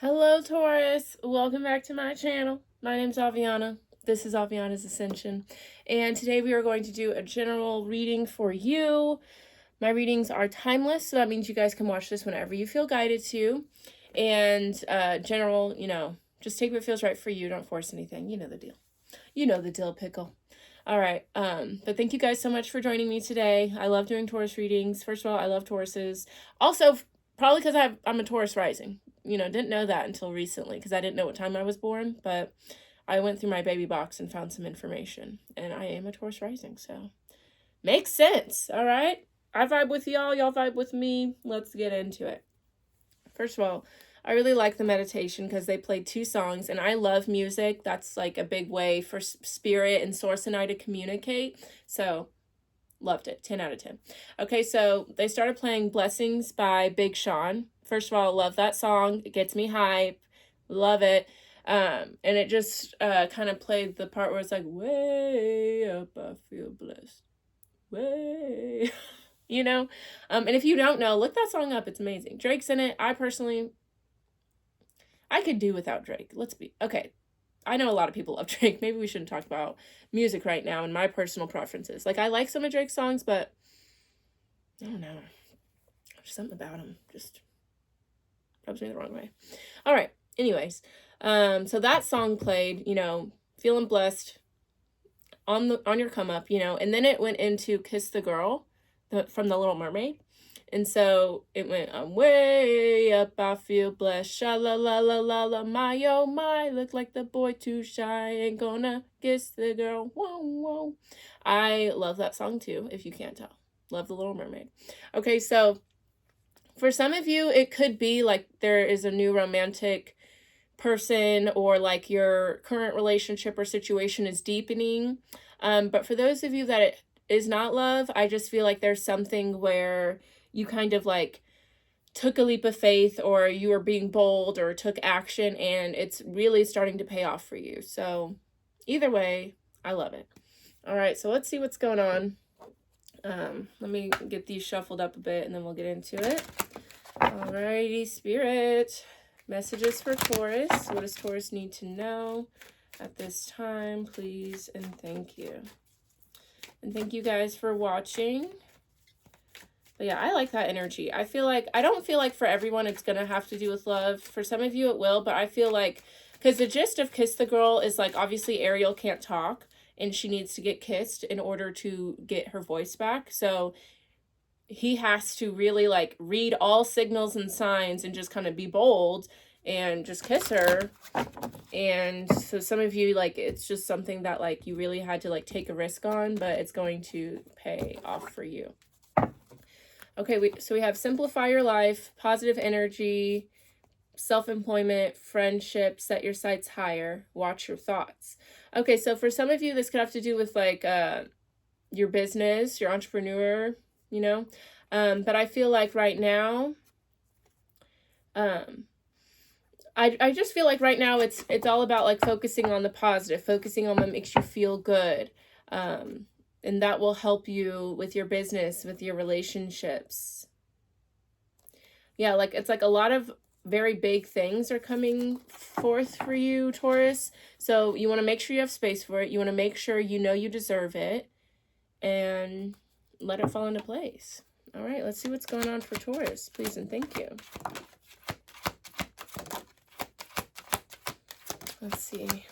Hello, Taurus. Welcome back to my channel. My name's Aviana. This is Aviana's Ascension. And today we are going to do a general reading for you. My readings are timeless, so that means you guys can watch this whenever you feel guided to. And general, just take what feels right for you. Don't force anything. You know the deal. You know the deal, pickle. All right. But thank you guys so much for joining me today. I love doing Taurus readings. First of all, I love Tauruses. Also, probably because I'm a Taurus rising. Didn't know that until recently because I didn't know what time I was born, but I went through my baby box and found some information, and I am a Taurus rising, so makes sense. All right. I vibe with y'all. Y'all vibe with me. Let's get into it. First of all, I really like the meditation because they played 2 songs, and I love music. That's like a big way for spirit and source and I to communicate. So loved it. 10 out of 10. Okay, so they started playing Blessings by Big Sean. First of all, love that song. It gets me hype. Love it. And it just kind of played the part where it's like, way up, I feel blessed. Way. And if you don't know, look that song up. It's amazing. Drake's in it. I could do without Drake. Okay. I know a lot of people love Drake. Maybe we shouldn't talk about music right now and my personal preferences. Like, I like some of Drake's songs, but I don't know. There's something about him just rubs me the wrong way. All right. Anyways, so that song played, feeling blessed on your come up, and then it went into Kiss the Girl from The Little Mermaid. And so it went, I'm way up, I feel blessed, sha la la la la la, my oh my, look like the boy too shy, ain't gonna kiss the girl, whoa whoa. I love that song too, if you can't tell. Love The Little Mermaid. Okay, so for some of you, it could be like there is a new romantic person, or like your current relationship or situation is deepening. But for those of you that it is not love, I just feel like there's something where you kind of like took a leap of faith, or you were being bold or took action, and it's really starting to pay off for you. So either way, I love it. All right, so let's see what's going on. Let me get these shuffled up a bit and then we'll get into it. Alrighty, Spirit. Messages for Taurus. What does Taurus need to know at this time, please, and thank you. And thank you guys for watching. But yeah, I like that energy. I don't feel like for everyone it's going to have to do with love. For some of you it will, but I feel like, because the gist of Kiss the Girl is like, obviously Ariel can't talk and she needs to get kissed in order to get her voice back. So he has to really like read all signals and signs and just kind of be bold and just kiss her. And so some of you, like, it's just something that like you really had to like take a risk on, but it's going to pay off for you. Okay, so we have simplify your life, positive energy, self-employment, friendship, set your sights higher, watch your thoughts. Okay, so for some of you, this could have to do with like your business, your entrepreneur, but I feel like right now, I just feel like right now it's all about like focusing on the positive, focusing on what makes you feel good. And that will help you with your business, with your relationships. Yeah, like it's like a lot of very big things are coming forth for you, Taurus. So you want to make sure you have space for it. You want to make sure you know you deserve it and let it fall into place. All right, let's see what's going on for Taurus, please and thank you. Let's see.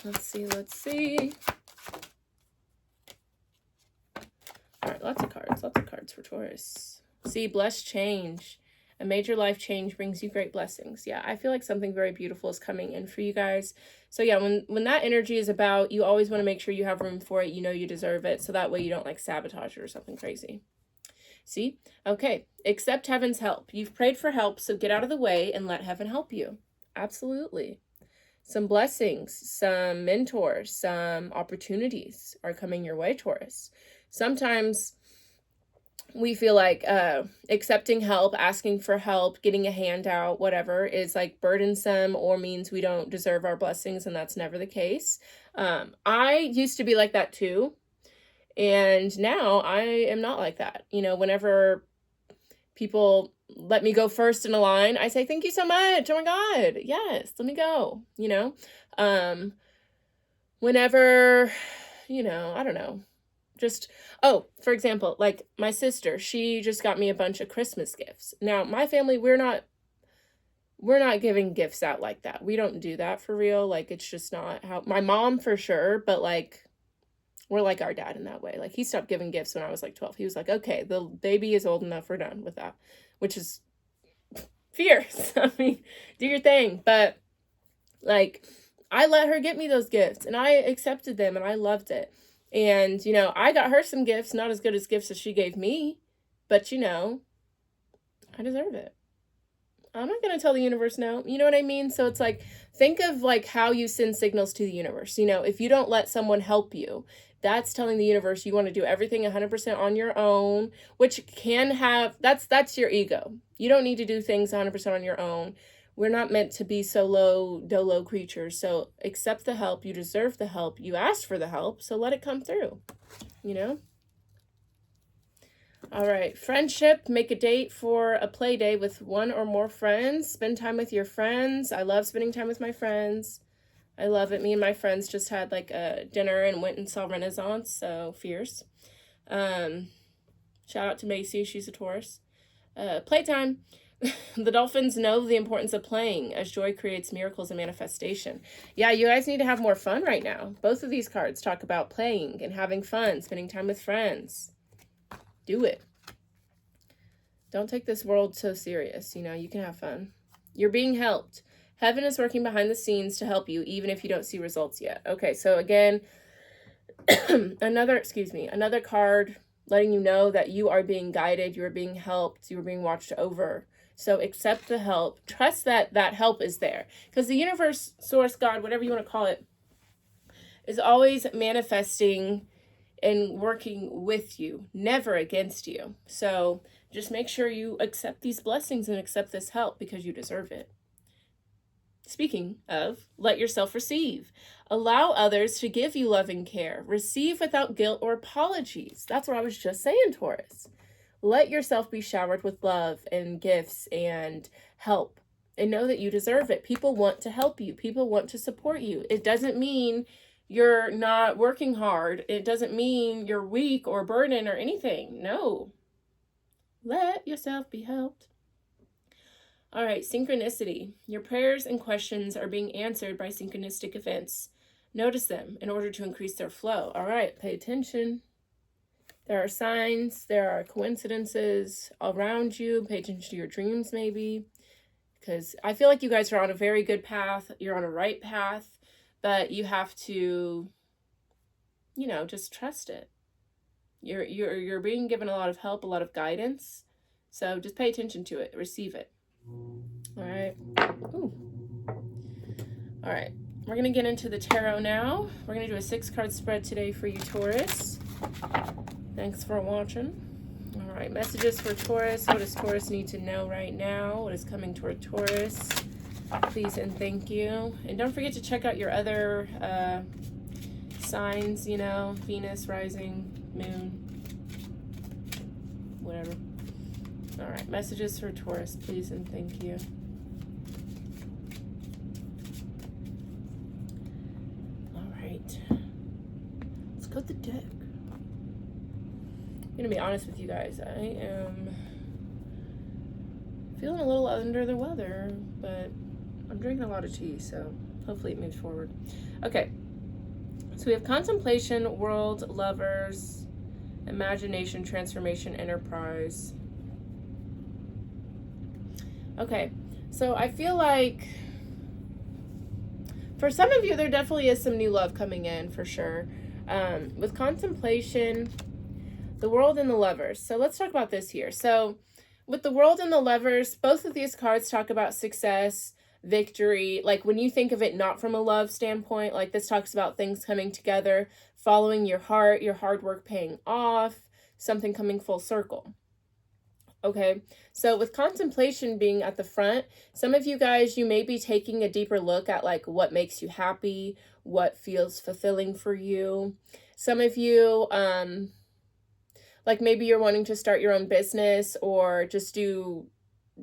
All right, lots of cards for Taurus. See, blessed change. A major life change brings you great blessings. Yeah, I feel like something very beautiful is coming in for you guys. So yeah, when that energy is about, you always want to make sure you have room for it. You know you deserve it. So that way you don't like sabotage it or something crazy. See? Okay. Accept heaven's help. You've prayed for help, so get out of the way and let heaven help you. Absolutely. Some blessings, some mentors, some opportunities are coming your way, Taurus. Sometimes we feel like accepting help, asking for help, getting a handout, whatever, is like burdensome or means we don't deserve our blessings, and that's never the case. I used to be like that too, and now I am not like that. Whenever people let me go first in a line, I say, thank you so much. Oh my God. Yes, let me go, you know? Whenever, I don't know, just, oh, for example, like my sister, she just got me a bunch of Christmas gifts. Now, my family, we're not giving gifts out like that. We don't do that for real. Like, it's just not how, my mom for sure, but like, we're like our dad in that way. Like, he stopped giving gifts when I was like 12. He was like, okay, the baby is old enough, we're done with that, which is fierce. I mean, do your thing. But like, I let her get me those gifts and I accepted them and I loved it. And, I got her some gifts, not as good as gifts as she gave me, but I deserve it. I'm not going to tell the universe no. You know what I mean? So it's like, think of like how you send signals to the universe. If you don't let someone help you, that's telling the universe you want to do everything 100% on your own, which can have, that's your ego. You don't need to do things 100% on your own. We're not meant to be solo dolo creatures. So accept the help. You deserve the help. You asked for the help. So let it come through, All right. Friendship. Make a date for a play day with one or more friends. Spend time with your friends. I love spending time with my friends. I love it. Me and my friends just had like a dinner and went and saw Renaissance. So fierce. Shout out to Macy. She's a Taurus. Playtime. The dolphins know the importance of playing as joy creates miracles and manifestation. Yeah, you guys need to have more fun right now. Both of these cards talk about playing and having fun, spending time with friends. Do it. Don't take this world so serious. You can have fun. You're being helped. Heaven is working behind the scenes to help you, even if you don't see results yet. Okay, so again, another card letting you know that you are being guided, you are being helped, you are being watched over. So accept the help. Trust that that help is there. Because the universe, source, God, whatever you want to call it, is always manifesting and working with you, never against you. So just make sure you accept these blessings and accept this help because you deserve it. Speaking of, let yourself receive. Allow others to give you love and care. Receive without guilt or apologies. That's what I was just saying, Taurus. Let yourself be showered with love and gifts and help. And know that you deserve it. People want to help you. People want to support you. It doesn't mean you're not working hard. It doesn't mean you're weak or burdened or anything. No. Let yourself be helped. All right, synchronicity. Your prayers and questions are being answered by synchronistic events. Notice them in order to increase their flow. All right, pay attention. There are signs, there are coincidences around you. Pay attention to your dreams, maybe. Because I feel like you guys are on a very good path. You're on a right path, but you have to, just trust it. You're being given a lot of help, a lot of guidance. So just pay attention to it. Receive it. All right. Ooh. All right. We're going to get into the tarot now. We're going to do a 6-card spread today for you, Taurus. Thanks for watching. All right. Messages for Taurus. What does Taurus need to know right now? What is coming toward Taurus? Please and thank you. And don't forget to check out your other signs, Venus, rising, moon, whatever. All right, messages for Taurus, please and thank you. All right, let's go to the deck. I'm gonna be honest with you guys. I am feeling a little under the weather, but I'm drinking a lot of tea, so hopefully it moves forward. Okay, so we have contemplation, world, lovers, imagination, transformation, enterprise. Okay, so I feel like for some of you, there definitely is some new love coming in for sure. With contemplation, the world and the lovers. So let's talk about this here. So with the world and the lovers, both of these cards talk about success, victory. Like when you think of it not from a love standpoint, like this talks about things coming together, following your heart, your hard work paying off, something coming full circle. Okay, so with contemplation being at the front, some of you guys, you may be taking a deeper look at like what makes you happy, what feels fulfilling for you. Some of you, like maybe you're wanting to start your own business or just do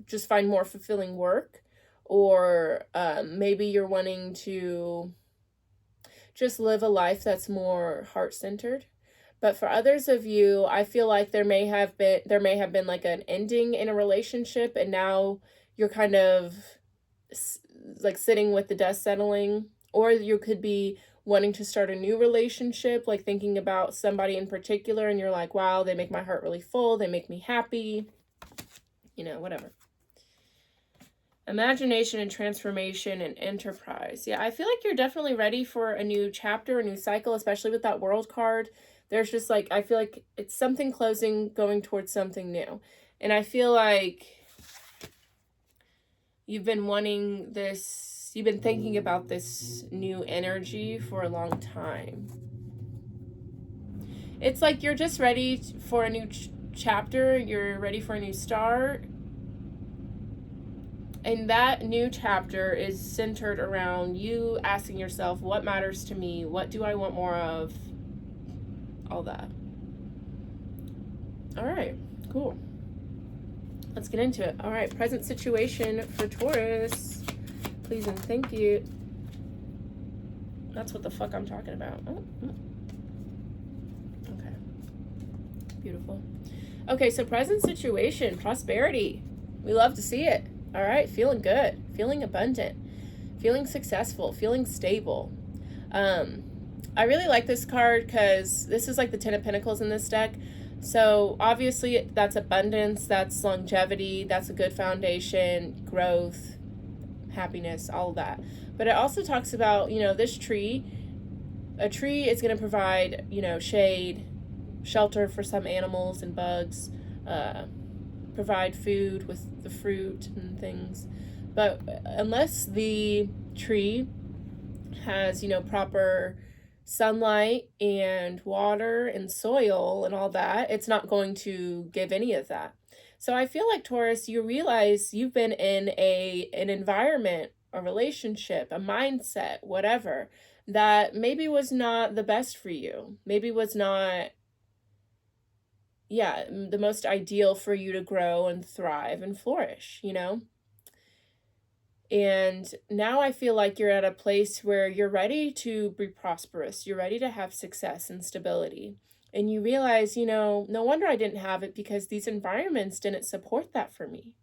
just find more fulfilling work, or maybe you're wanting to just live a life that's more heart-centered. But for others of you, I feel like there may have been like an ending in a relationship, and now you're kind of like sitting with the dust settling, or you could be wanting to start a new relationship, like thinking about somebody in particular, and you're like, wow, they make my heart really full, they make me happy, whatever. Imagination and transformation and enterprise. Yeah, I feel like you're definitely ready for a new chapter, a new cycle, especially with that World card. There's just like, I feel like it's something closing, going towards something new. And I feel like you've been thinking about this new energy for a long time. It's like you're just ready for a new chapter, you're ready for a new start. And that new chapter is centered around you asking yourself, what matters to me? What do I want more of? All that. All right, cool. Let's get into it. All right, present situation for Taurus. Please and thank you. That's what the fuck I'm talking about. Oh. Okay. Beautiful. Okay, so present situation, prosperity. We love to see it. All right, feeling good, feeling abundant, feeling successful, feeling stable. I really like this card because this is like the 10 of Pentacles in this deck. So obviously that's abundance, that's longevity, that's a good foundation, growth, happiness, all of that. But it also talks about, this tree. A tree is going to provide, shade, shelter for some animals and bugs, provide food with the fruit and things. But unless the tree has, proper sunlight and water and soil and all that, it's not going to give any of that. So I feel like, Taurus, you realize you've been in an environment, a relationship, a mindset, whatever, that maybe was not the best for you. Maybe was not the most ideal for you to grow and thrive and flourish, And now I feel like you're at a place where you're ready to be prosperous. You're ready to have success and stability. And you realize, no wonder I didn't have it, because these environments didn't support that for me,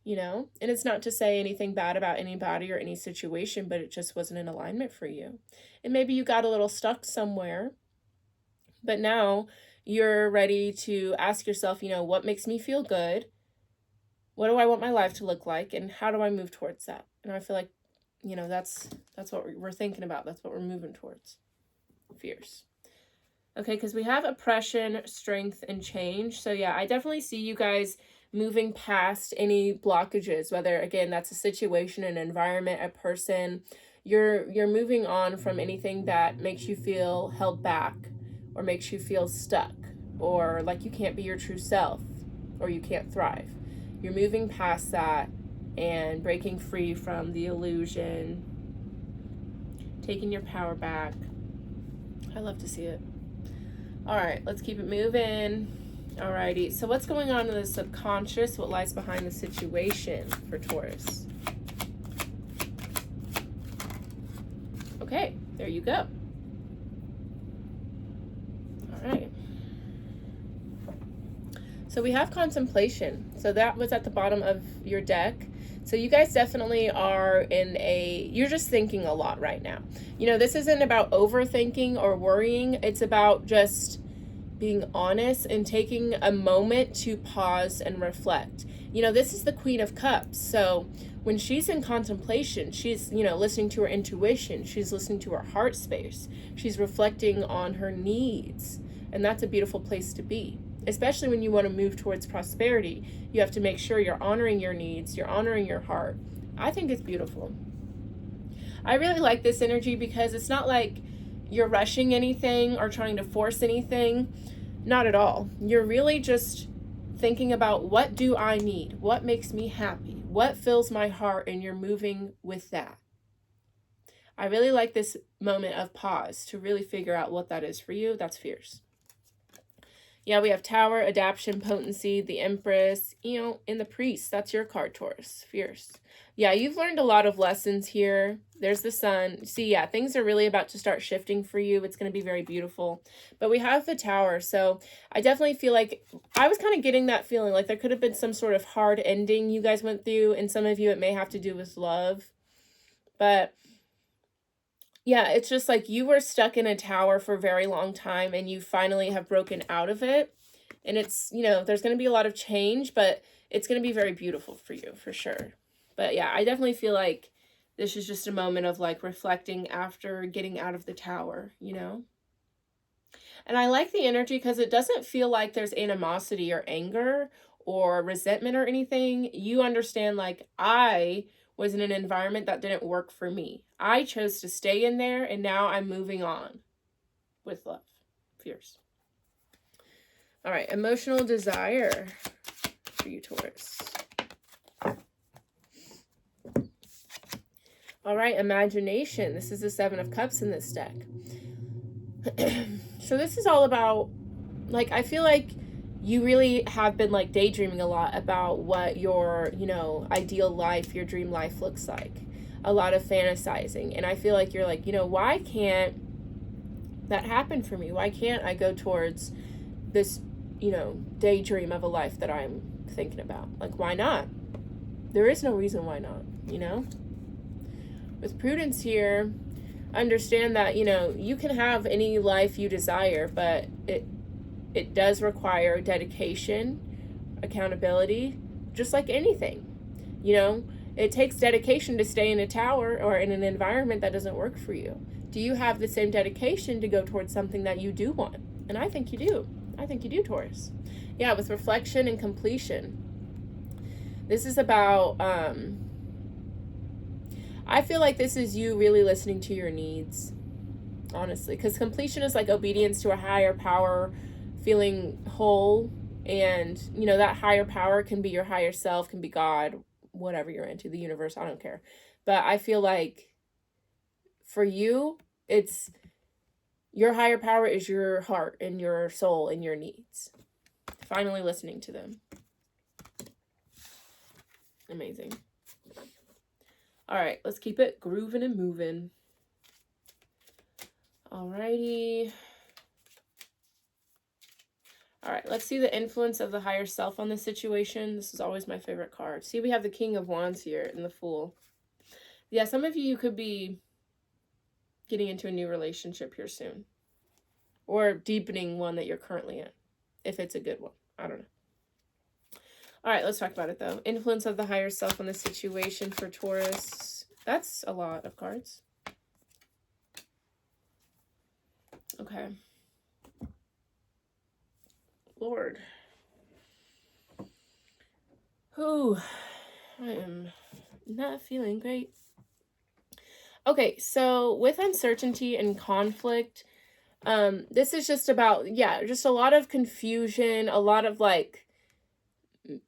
And it's not to say anything bad about anybody or any situation, but it just wasn't in alignment for you. And maybe you got a little stuck somewhere, but now you're ready to ask yourself, what makes me feel good? What do I want my life to look like? And how do I move towards that? And I feel like, that's what we're thinking about. That's what we're moving towards. Fierce. Okay, because we have oppression, strength, and change. So yeah, I definitely see you guys moving past any blockages, whether, again, that's a situation, an environment, a person. You're moving on from anything that makes you feel held back, or makes you feel stuck, or like you can't be your true self, or you can't thrive. You're moving past that and breaking free from the illusion, taking your power back. I love to see it. All right, let's keep it moving. Alrighty, so what's going on in the subconscious? What lies behind the situation for Taurus? Okay, there you go. All right. So we have contemplation. So that was at the bottom of your deck. So you guys definitely are you're just thinking a lot right now. This isn't about overthinking or worrying. It's about just being honest and taking a moment to pause and reflect. This is the Queen of Cups. So when she's in contemplation, she's, listening to her intuition. She's listening to her heart space. She's reflecting on her needs. And that's a beautiful place to be. Especially when you want to move towards prosperity, you have to make sure you're honoring your needs, you're honoring your heart. I think it's beautiful. I really like this energy because it's not like you're rushing anything or trying to force anything. Not at all. You're really just thinking about, what do I need? What makes me happy? What fills my heart? And you're moving with that. I really like this moment of pause to really figure out what that is for you. That's fierce. Yeah, we have Tower, Adaption, Potency, the Empress, and the Priest. That's your card, Taurus. Fierce. Yeah, you've learned a lot of lessons here. There's the Sun. See, yeah, things are really about to start shifting for you. It's going to be very beautiful. But we have the Tower, so I definitely feel like I was kind of getting that feeling like there could have been some sort of hard ending you guys went through, and some of you it may have to do with love. But yeah, it's just like you were stuck in a tower for a very long time and you finally have broken out of it. And it's, there's going to be a lot of change, but it's going to be very beautiful for you, for sure. But yeah, I definitely feel like this is just a moment of like reflecting after getting out of the tower, And I like the energy because it doesn't feel like there's animosity or anger or resentment or anything. You understand, like, I was in an environment that didn't work for me. I chose to stay in there, and now I'm moving on with love. Fierce. All right, emotional desire for you, Taurus. All right, imagination. This is the Seven of Cups in this deck. So this is all about, like, I feel like you really have been like daydreaming a lot about what your, ideal life, your dream life looks like. A lot of fantasizing. And I feel like you're like, why can't that happen for me? Why can't I go towards this, daydream of a life that I'm thinking about? Like, why not? There is no reason why not, With prudence here, understand that, you can have any life you desire, but it does require dedication, accountability, just like anything. It takes dedication to stay in a tower or in an environment that doesn't work for you. Do you have the same dedication to go towards something that you do want? And I think you do. I think you do, Taurus. Yeah, with reflection and completion. This is about, I feel like this is you really listening to your needs, honestly, because completion is like obedience to a higher power, feeling whole, and that higher power can be your higher self, can be God, whatever you're into, the universe, I don't care. But I feel like for you, it's your higher power is your heart and your soul and your needs. Finally listening to them. Amazing. All right, let's keep it grooving and moving. Alrighty. All right, let's see the influence of the higher self on the situation. This is always my favorite card. See, we have the King of Wands here and the Fool. Yeah, some of you could be getting into a new relationship here soon. Or deepening one that you're currently in. If it's a good one. I don't know. All right, let's talk about it, though. Influence of the higher self on the situation for Taurus. That's a lot of cards. Okay. Lord. Ooh, I am not feeling great. Okay, so with uncertainty and conflict, this is just about, just a lot of confusion, a lot of like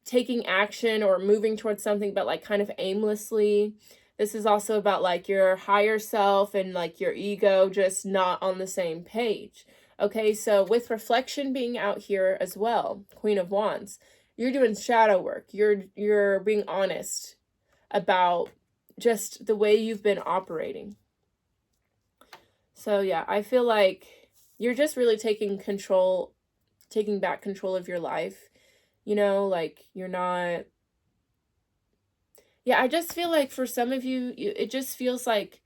taking action or moving towards something, but like kind of aimlessly. This is also about like your higher self and like your ego just not on the same page. Okay, so with reflection being out here as well, Queen of Wands, you're doing shadow work. You're being honest about just the way you've been operating. So yeah, I feel like you're just really taking back control of your life. Like you're not. Yeah, I just feel like for some of you, it just feels like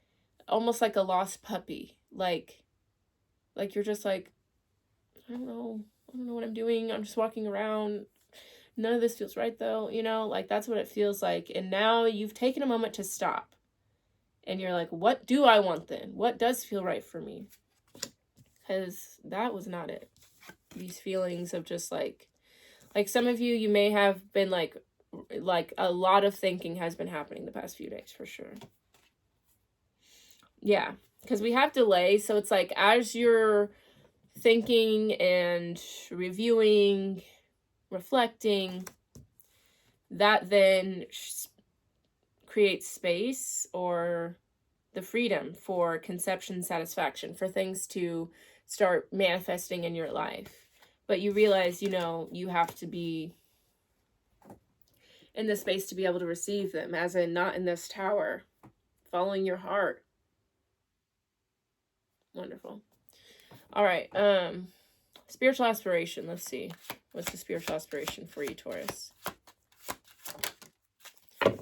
almost like a lost puppy. Like you're just like, I don't know what I'm doing. I'm just walking around. None of this feels right though, like that's what it feels like. And now you've taken a moment to stop. And you're like, what do I want then? What does feel right for me? Because that was not it. These feelings of just like some of you may have been like a lot of thinking has been happening the past few days for sure. Yeah, because we have delay. So it's like as you're thinking and reviewing, reflecting, that then creates space or the freedom for conception satisfaction, for things to start manifesting in your life. but you realize, you know, you have to be in the space to be able to receive them, as in not in this tower, following your heart. Wonderful. All right. Spiritual aspiration. Let's see. What's the spiritual aspiration for you, Taurus?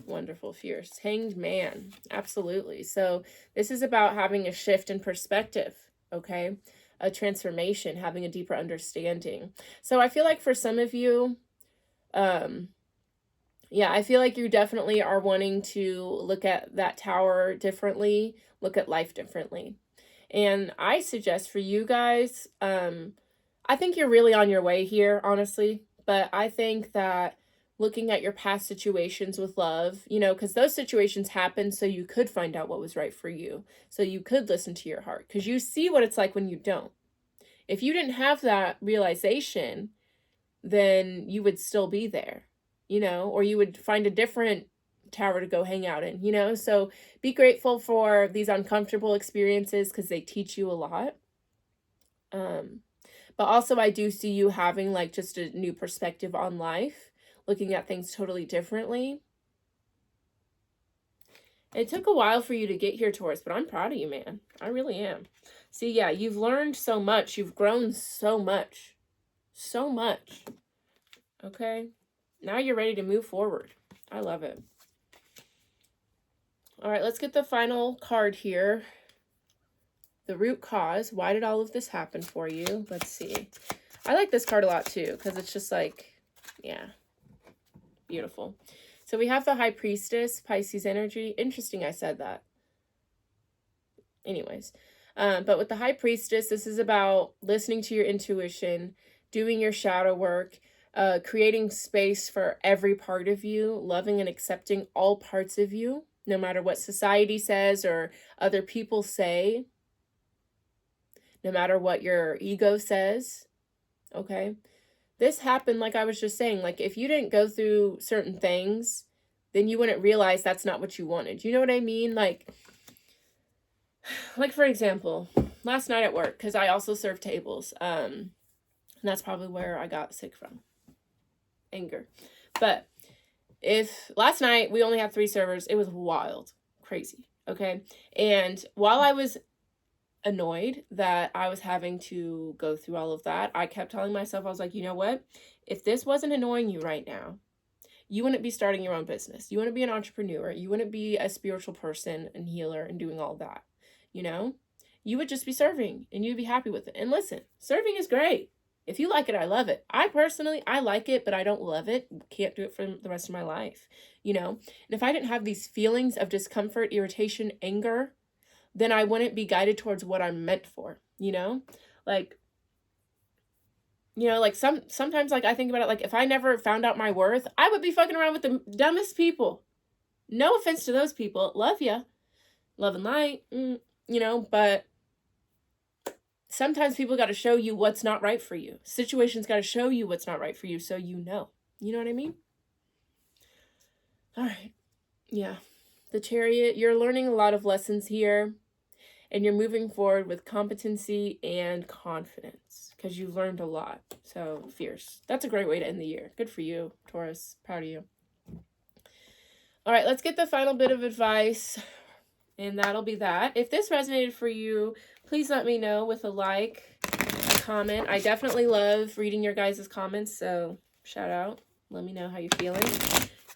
Wonderful. Fierce. Hanged man. Absolutely. So this is about having a shift in perspective, okay? A transformation, having a deeper understanding. So I feel like for some of you, yeah, I feel like you definitely are wanting to look at that tower differently, look at life differently. And I suggest for you guys, I think you're really on your way here, honestly. But I think that looking at your past situations with love, you know, because those situations happened so you could find out what was right for you. So you could listen to your heart. Because you see what it's like when you don't. If you didn't have that realization, then you would still be there, you know, or you would find a different tower to go hang out in, you know. So be grateful for these uncomfortable experiences because they teach you a lot. But also I do see you having like just a new perspective on life, looking at things totally differently. It took a while for you to get here, Taurus, but I'm proud of you, man. I really am. See, yeah, you've learned so much. You've grown so much. So much. Okay? Now you're ready to move forward. I love it. All right, let's get the final card here. The root cause. Why did all of this happen for you? Let's see. I like this card a lot too, because it's just like, yeah, beautiful. So we have the High Priestess, Pisces energy. Interesting I said that. Anyways, but with the High Priestess, this is about listening to your intuition, doing your shadow work, creating space for every part of you, loving and accepting all parts of you, no matter what society says or other people say, no matter what your ego says, okay? This happened, like I was just saying, like if you didn't go through certain things, then you wouldn't realize that's not what you wanted. You know what I mean? Like for example, last night at work, because I also serve tables, and that's probably where I got sick from. Anger. But if last night we only had 3 servers, it was wild, crazy, okay? And while I was annoyed that I was having to go through all of that, I kept telling myself, I was like, you know what? If this wasn't annoying you right now, you wouldn't be starting your own business. You wouldn't be an entrepreneur. You wouldn't be a spiritual person and healer and doing all that, you know? You would just be serving and you'd be happy with it. And listen, serving is great. If you like it, I love it. I personally like it, but I don't love it. Can't do it for the rest of my life, you know? And if I didn't have these feelings of discomfort, irritation, anger, then I wouldn't be guided towards what I'm meant for, you know? Like, you know, like sometimes like I think about it, like if I never found out my worth, I would be fucking around with the dumbest people. No offense to those people. Love ya. Love and light, you know, but sometimes people got to show you what's not right for you. Situations got to show you what's not right for you so you know. You know what I mean? All right. Yeah. The Chariot, you're learning a lot of lessons here. And you're moving forward with competency and confidence because you've learned a lot. So, fierce. That's a great way to end the year. Good for you, Taurus. Proud of you. All right, let's get the final bit of advice. And that'll be that. If this resonated for you, please let me know with a like, a comment. I definitely love reading your guys' comments. So, shout out. Let me know how you're feeling.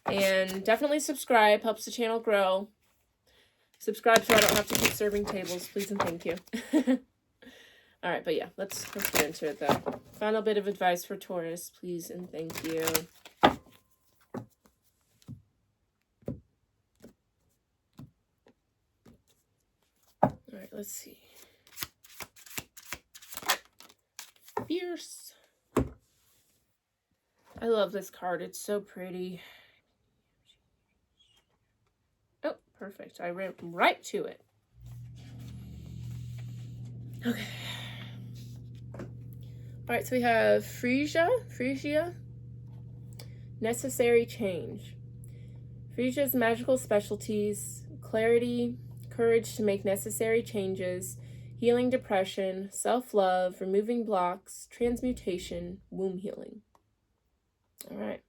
And definitely subscribe. Helps the channel grow. Subscribe so I don't have to keep serving tables, please and thank you. All right, but yeah, let's get into it though. Final bit of advice for Taurus, please and thank you. All right, let's see. Fierce. I love this card. It's so pretty. Oh, perfect. I ran right to it. Okay. All right, so we have Phrygia, necessary change. Phrygia's magical specialties: clarity, courage to make necessary changes. healing depression, self-love, removing blocks, transmutation, womb healing. All right.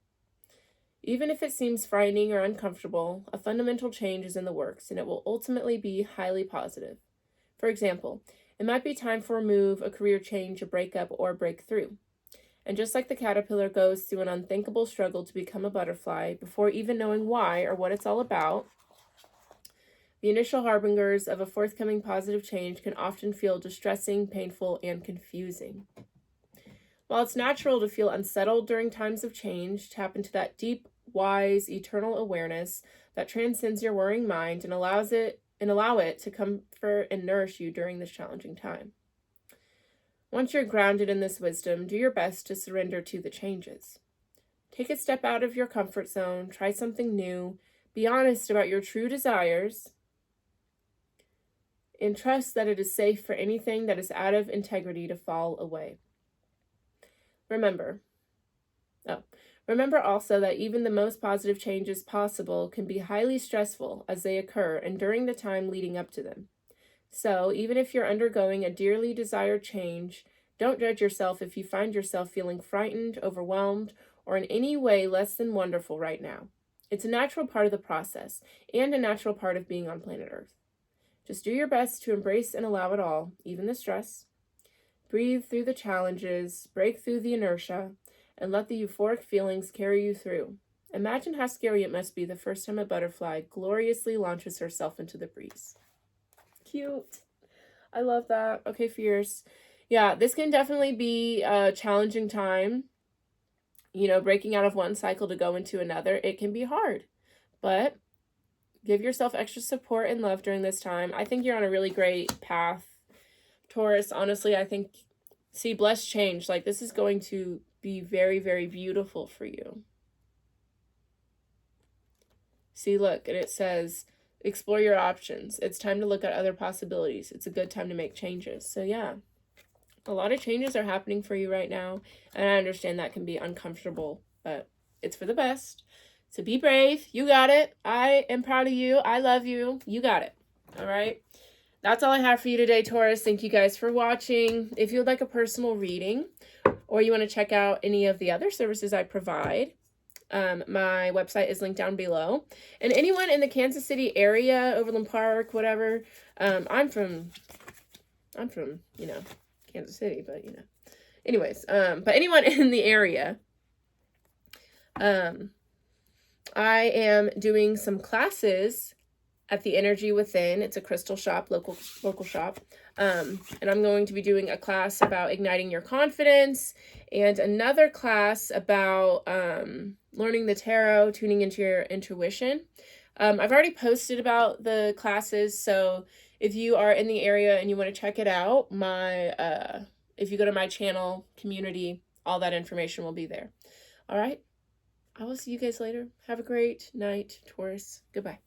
Even if it seems frightening or uncomfortable, a fundamental change is in the works, and it will ultimately be highly positive. For example, it might be time for a move, a career change, a breakup, or a breakthrough. And just like the caterpillar goes through an unthinkable struggle to become a butterfly before even knowing why or what it's all about, the initial harbingers of a forthcoming positive change can often feel distressing, painful, and confusing. While it's natural to feel unsettled during times of change, tap into that deep, wise, eternal awareness that transcends your worrying mind and allow it to comfort and nourish you during this challenging time. Once you're grounded in this wisdom, do your best to surrender to the changes. Take a step out of your comfort zone, try something new, be honest about your true desires, and trust that it is safe for anything that is out of integrity to fall away. Remember also that even the most positive changes possible can be highly stressful as they occur and during the time leading up to them. So, even if you're undergoing a dearly desired change, don't judge yourself if you find yourself feeling frightened, overwhelmed, or in any way less than wonderful right now. It's a natural part of the process and a natural part of being on planet Earth. Just do your best to embrace and allow it all, even the stress. Breathe through the challenges, break through the inertia, and let the euphoric feelings carry you through. Imagine how scary it must be the first time a butterfly gloriously launches herself into the breeze. Cute. I love that. Okay, fears. Yeah, this can definitely be a challenging time. You know, breaking out of one cycle to go into another, it can be hard. But give yourself extra support and love during this time. I think you're on a really great path, Taurus. Honestly, I think, blessed change. Like, this is going to be very, very beautiful for you. See, look, and it says, explore your options. It's time to look at other possibilities. It's a good time to make changes. So yeah, a lot of changes are happening for you right now. And I understand that can be uncomfortable, but it's for the best. So be brave. You got it. I am proud of you. I love you. You got it. All right. That's all I have for you today, Taurus. Thank you guys for watching. If you would like a personal reading or you want to check out any of the other services I provide, my website is linked down below. And anyone in the Kansas City area, Overland Park, whatever, I'm from, Kansas City, but, anyways, but anyone in the area, I am doing some classes at the Energy Within. It's a crystal shop, local shop. And I'm going to be doing a class about igniting your confidence and another class about learning the tarot, tuning into your intuition. I've already posted about the classes, so if you are in the area and you want to check it out, if you go to my channel, community, all that information will be there. All right. I will see you guys later. Have a great night, Taurus. Goodbye.